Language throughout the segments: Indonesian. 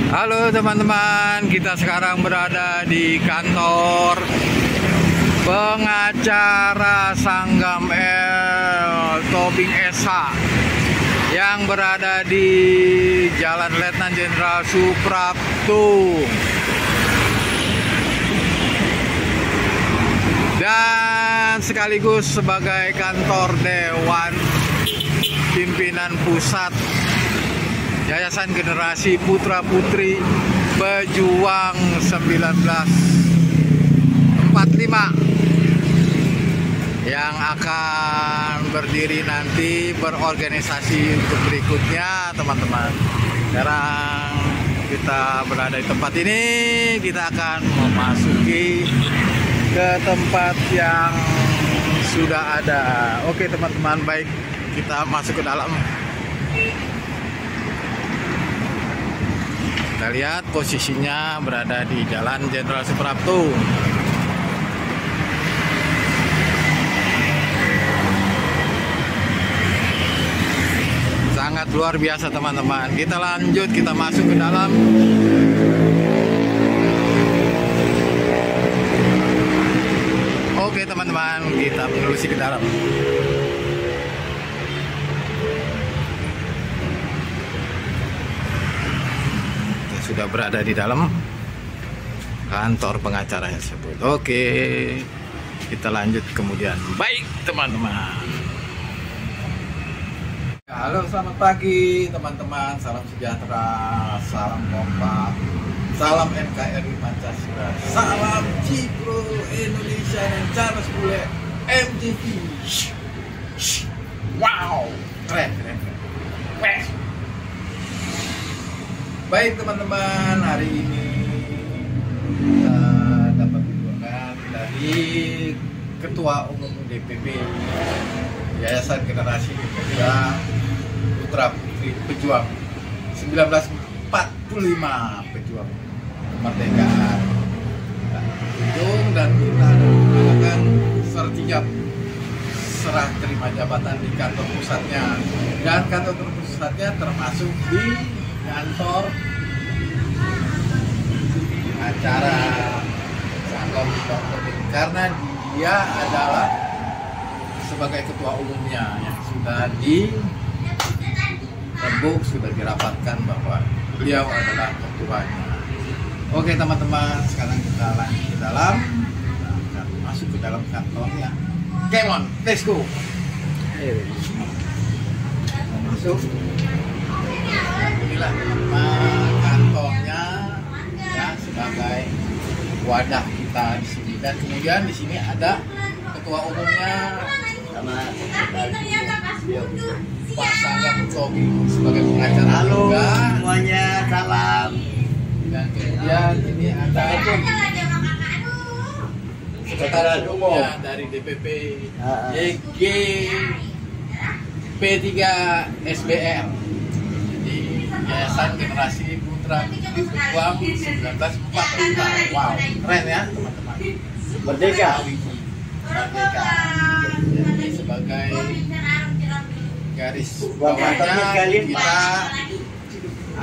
Halo teman-teman, kita sekarang berada di kantor pengacara Sanggam L Tobing SH yang berada di Jalan Letnan Jenderal Suprapto. Dan sekaligus sebagai kantor Dewan Pimpinan Pusat Yayasan Generasi Putra Putri Pejuang 1945 yang akan berdiri nanti berorganisasi untuk berikutnya, teman-teman. Sekarang kita berada di tempat ini, kita akan memasuki ke tempat yang sudah ada. Oke teman-teman, baik, kita masuk ke dalam. Kita lihat posisinya berada di Jalan Jenderal Suprapto. Sangat luar biasa teman-teman. Kita lanjut, kita masuk ke dalam. Oke teman-teman, kita menelusuri ke dalam. Sudah berada di dalam kantor pengacara tersebut. Oke, kita lanjut kemudian. Baik teman-teman. Halo, selamat pagi teman-teman. Salam sejahtera, salam kompak, salam NKRI Pancasila, salam Cipro Indonesia dan Charles Bule MTV. Wow, keren. Baik teman-teman, hari ini kita dapat kunjungan dari Ketua Umum DPP Yayasan Generasi Putra Putri Pejuang 1945 Pejuang Kemerdekaan. Dan kita akan sertijab serah terima jabatan di kantor pusatnya, dan kantor pusatnya termasuk di kantor acara Sanggam Tobing, karena dia adalah sebagai ketua umumnya yang sudah dirembuk, sudah dirapatkan bahwa beliau adalah ketuanya. Oke teman-teman, sekarang kita lanjut ke dalam. Kita akan masuk ke dalam kantornya. Come on, let's go. Masuk. Inilah kantornya ya, sebagai wadah kita di sini, dan kemudian di sini ada ketua umumnya sama Pak Sanggam Tobing sebagai pengacara. Halo juga semuanya, salam. Dan kemudian ini ada sekretaris umumnya dari DPP YG P3 SBR, Yayasan Generasi Putra Putri Pejuang 1945. Wow, keren ya teman-teman. Merdeka. Jadi sebagai garis bawahnya kita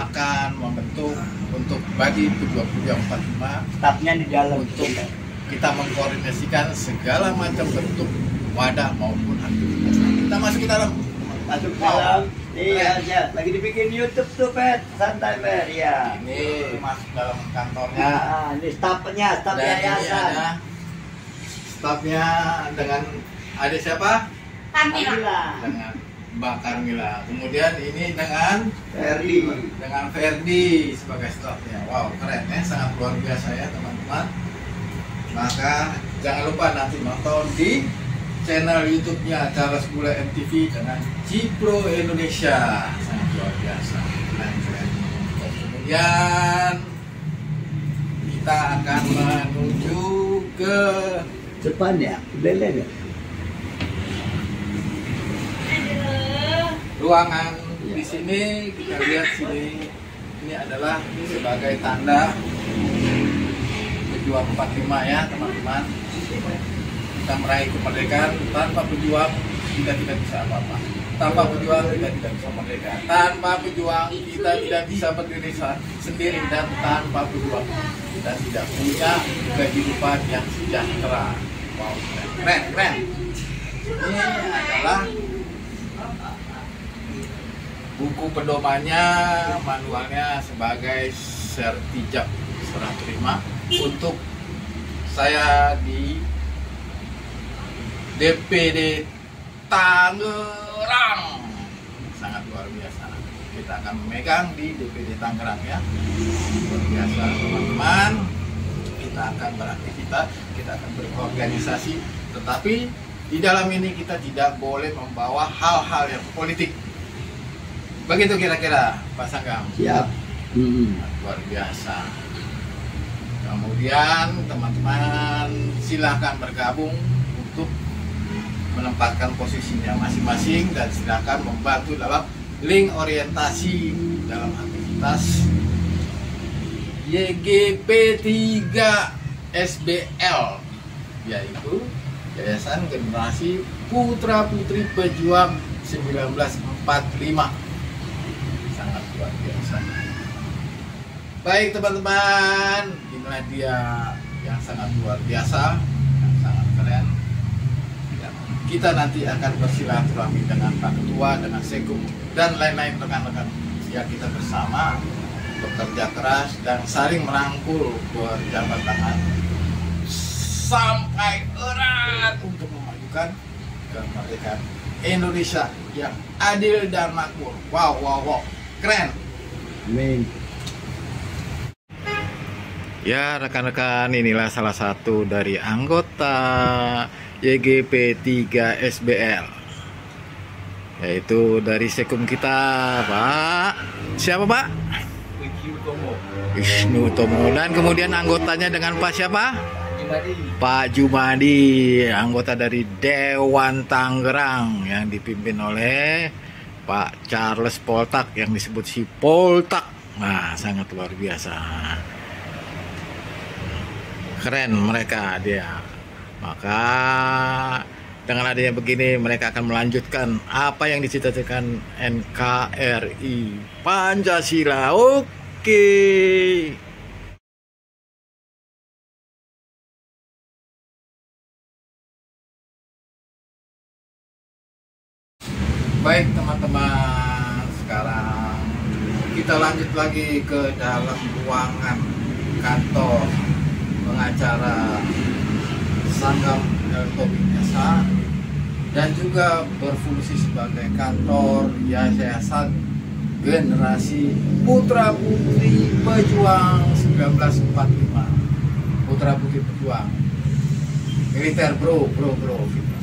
akan membentuk untuk bagi pejuang 45, Stafnya di dalam untuk kita mengkoordinasikan segala macam bentuk wadah maupun aktivitas. Kita masuk ke dalam. masuk ke dalam. Iya, ya. Lagi dibikin YouTube tuh, Pet. Santai, Pet. Iya. Ini masuk dalam kantornya. Nah, ini stafnya, staf Dan ini yayasan. ada stafnya dengan adik siapa? Kamila. Dengan Mbak Karmila. Kemudian ini dengan Ferdi. Ferdi sebagai stafnya. Wow, keren ya, sangat luar biasa ya teman-teman. Maka jangan lupa nanti nonton di channel YouTube-nya Charles Bule MTV dengan Cipro Indonesia. Sangat luar biasa. Keren. Kemudian kita akan menuju ke Depan ya, belenya. ruangan. Di sini kita lihat sini, ini adalah sebagai tanda pejuang 45 ya teman-teman. Kita meraih kemerdekaan, tanpa pejuang kita tidak bisa apa-apa. Tanpa pejuang kita tidak bisa merdeka. Tanpa pejuang kita tidak bisa berdiri sendiri, dan tanpa pejuang kita tidak punya kehidupan yang sejahtera. Wow, keren, keren. Ini adalah buku pedomannya, manualnya sebagai sertijab serah terima untuk saya di DPD Tangerang. Sangat luar biasa. Kita akan memegang di DPD Tangerang ya. Luar biasa teman-teman. Kita akan beraktivitas, kita akan berorganisasi, tetapi di dalam ini kita tidak boleh membawa hal-hal yang politik. Begitu kira-kira Pak Sanggam. Siap. Luar biasa. Kemudian teman-teman silahkan bergabung untuk menempatkan posisinya masing-masing, dan silahkan membantu dalam link orientasi dalam aktivitas YGP 3 SBL, yaitu Yayasan Generasi Putra Putri Pejuang 1945. Sangat luar biasa. Baik teman-teman, inilah dia yang sangat luar biasa, yang sangat keren. Kita nanti akan bersilaturahmi dengan Pak Ketua, dengan Sekum, dan lain-lain rekan-rekan. Ya, kita bersama bekerja keras dan saling merangkul, berjabat tangan sampai erat untuk memajukan kemerdekaan Indonesia yang adil dan makmur. Wow, wow, wow, keren. Amin. Ya rekan-rekan, inilah salah satu dari anggota YGP 3 SBL, yaitu dari Sekum kita, Pak. Siapa Pak? Wisnu Tomo. Dan kemudian anggotanya dengan Pak siapa? Pak Jumadi, anggota dari Dewan Tangerang yang dipimpin oleh Pak Charles Poltak yang disebut si Poltak. Nah, sangat luar biasa. Keren mereka dia. Maka dengan adanya begini, mereka akan melanjutkan apa yang dicita-citakan NKRI Pancasila. Oke. Baik teman-teman, sekarang kita lanjut lagi ke dalam ruangan kantor pengacara Sanggam Eltobinesa, dan juga berfungsi sebagai kantor Yayasan Generasi Putra Putri Pejuang 1945. Putra Putri Pejuang militer, bro gitu.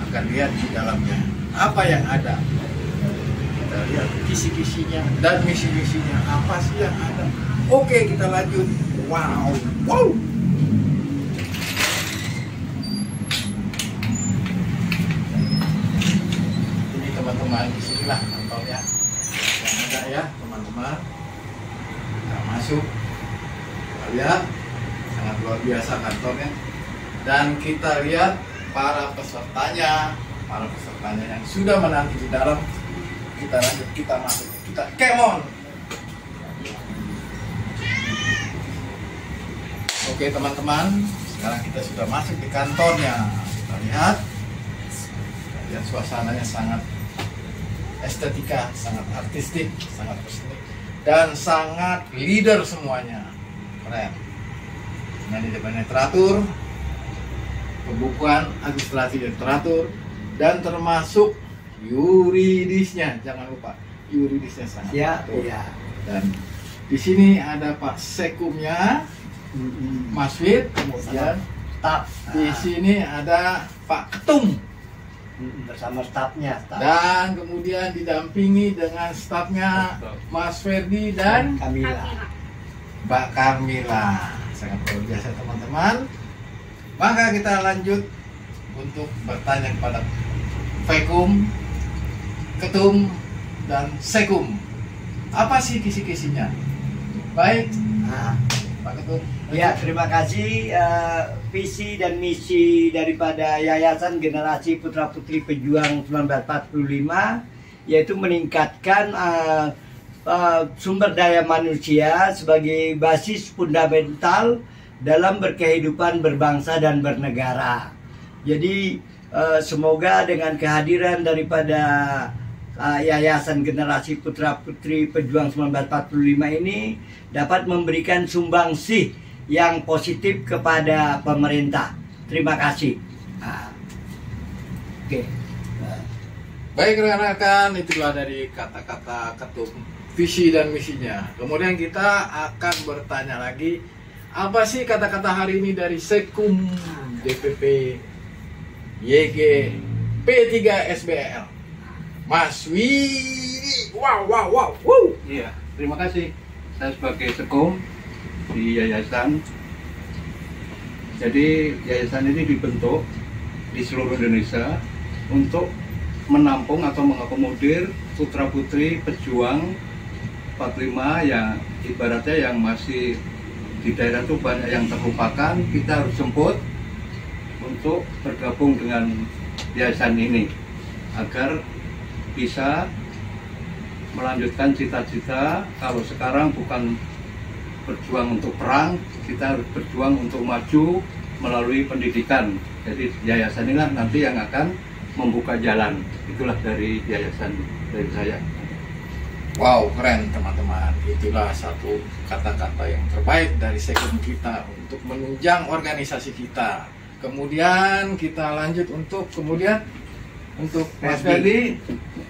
Akan lihat di dalamnya apa yang ada. Kita lihat kisi-kisinya dan misi-misinya apa sih yang ada. Oke, kita lanjut. Wow. Ini teman-teman, disinilah kantornya yang ada ya teman-teman. Kita masuk, kita lihat sangat luar biasa kantornya, dan kita lihat para pesertanya yang sudah menanti di dalam. Kita lanjut, kita masuk, kita come on. Oke teman-teman, sekarang kita sudah masuk di kantornya. Kita lihat suasananya sangat estetika, sangat artistik, sangat personal, dan sangat leader semuanya. Keren. Nah, di depannya teratur, pembukuan administrasi yang teratur, dan termasuk yuridisnya. Jangan lupa yuridisnya sangat teratur. Ya. Dan di sini ada Pak Sekumnya, Mas Fit, kemudian staf. Di sini ada Pak Ketum Bersama stafnya. dan kemudian didampingi dengan stafnya Mas Ferdi dan Kamila. Mbak Carmila. Sangat luar biasa teman-teman. Maka kita lanjut untuk bertanya kepada Fekum, Ketum, dan Sekum. Apa sih kisi-kisinya? Baik, Pak Ketum. Ya, terima kasih. Visi dan misi daripada Yayasan Generasi Putra Putri Pejuang 1945 yaitu meningkatkan sumber daya manusia sebagai basis fundamental dalam berkehidupan berbangsa dan bernegara. Jadi semoga dengan kehadiran daripada Yayasan Generasi Putra Putri Pejuang 1945 ini dapat memberikan sumbangsih yang positif kepada pemerintah. Terima kasih. Oke. Baik rekan-rekan, itulah dari kata-kata ketum visi dan misinya. Kemudian kita akan bertanya lagi, apa sih kata-kata hari ini dari Sekum DPP YG P3 SBL Mas Widi. Wow. Iya, terima kasih. Saya sebagai Sekum di yayasan. Jadi yayasan ini dibentuk di seluruh Indonesia untuk menampung atau mengakomodir putra-putri pejuang 45 yang ibaratnya yang masih di daerah itu banyak yang terlupakan. Kita harus jemput untuk bergabung dengan yayasan ini agar bisa melanjutkan cita-cita. Kalau sekarang bukan berjuang untuk perang, kita harus berjuang untuk maju melalui pendidikan. Jadi yayasan inilah nanti yang akan membuka jalan. Itulah dari yayasan dari saya. Wow, keren teman-teman. Itulah satu kata-kata yang terbaik dari Sekum kita untuk menunjang organisasi kita. Kemudian kita lanjut untuk Mas Ferdi,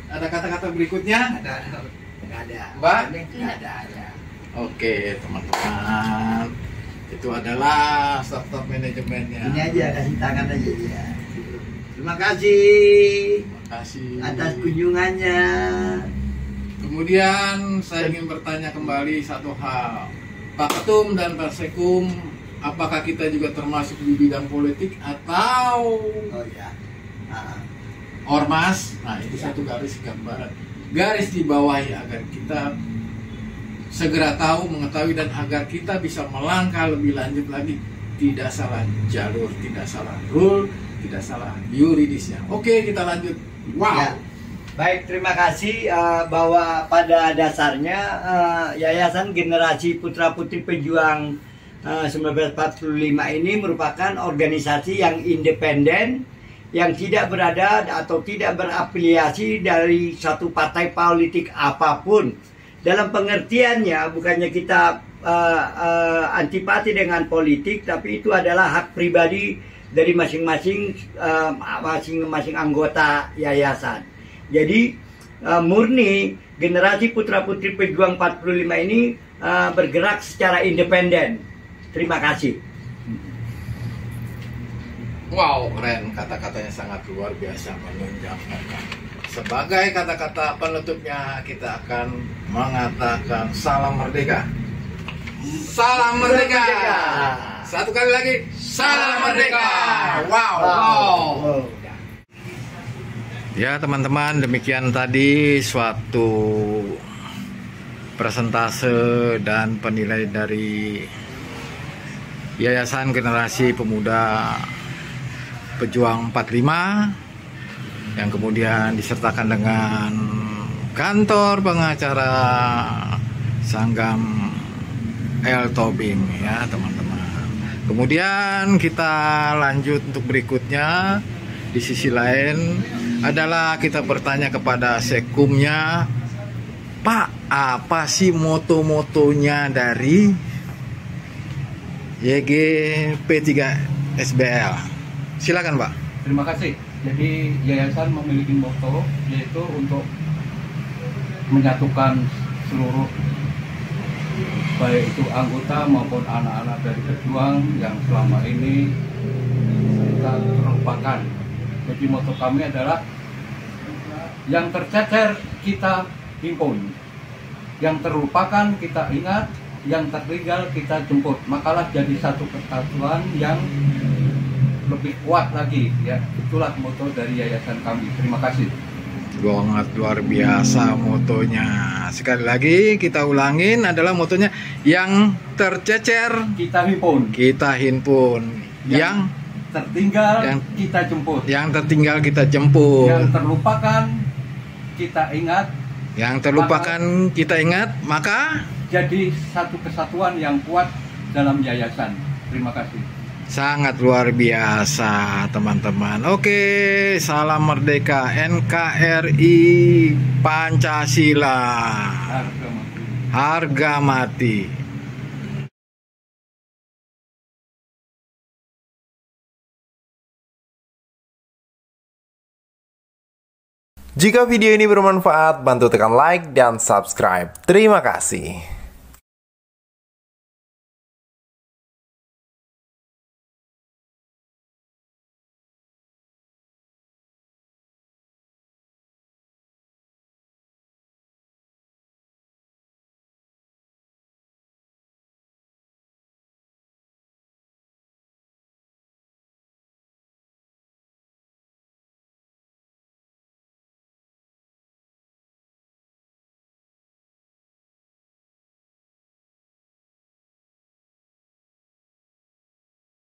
ada kata-kata berikutnya? Nggak ada. Mbak? Nggak ada. Oke teman-teman, itu adalah staf manajemennya. Ini aja, kasih tangan aja ya. Terima kasih Terima kasih atas kunjungannya. Kemudian saya ingin bertanya kembali satu hal, Pak Ketum dan Pak Sekum, apakah kita juga termasuk di bidang politik atau Oh ya. ormas? Nah itu satu garis gambaran, garis di bawahi agar kita segera tahu, mengetahui, dan agar kita bisa melangkah lebih lanjut lagi, tidak salah jalur, tidak salah rule, tidak salah yuridisnya. Oke, kita lanjut. Wow. Ya. Baik, terima kasih. Bahwa pada dasarnya Yayasan Generasi Putra Putri Pejuang 1945 ini merupakan organisasi yang independen, yang tidak berada atau tidak berafiliasi dari satu partai politik apapun. Dalam pengertiannya, bukannya kita antipati dengan politik, tapi itu adalah hak pribadi dari masing-masing anggota yayasan. Jadi murni Generasi Putra Putri Pejuang 45 ini bergerak secara independen. Terima kasih. Wow, keren, kata-katanya sangat luar biasa, menunjang. Sebagai kata-kata penutupnya, kita akan mengatakan salam merdeka. Salam merdeka. Satu kali lagi, salam merdeka. Wow. Ya teman-teman, demikian tadi suatu presentase dan penilaian dari Yayasan Generasi Pemuda Pejuang 45 yang kemudian disertakan dengan kantor pengacara Sanggam El Tobing ya teman-teman. Kemudian kita lanjut untuk berikutnya. Di sisi lain adalah kita bertanya kepada Sekumnya, Pak, apa sih moto-motonya dari YG P3 SBL? Silakan Pak. Terima kasih. Jadi yayasan memiliki moto yaitu untuk menyatukan seluruh baik itu anggota maupun anak-anak dari pejuang yang selama ini kita terlupakan. Jadi moto kami adalah yang tercecer kita himpun, yang terlupakan kita ingat, yang tertinggal kita jemput. Makalah jadi satu kesatuan yang lebih kuat lagi ya. Itulah moto dari yayasan kami. Terima kasih. Sangat luar biasa motonya. Sekali lagi kita ulangin, adalah motonya yang tercecer kita himpun, yang tertinggal yang- kita jemput, yang tertinggal kita jemput, yang terlupakan kita ingat, yang terlupakan kita ingat, maka jadi satu kesatuan yang kuat dalam yayasan. Terima kasih. sangat luar biasa teman-teman. Oke, salam merdeka, NKRI Pancasila, Harga mati. harga mati. Jika video ini bermanfaat, bantu tekan like dan subscribe. Terima kasih.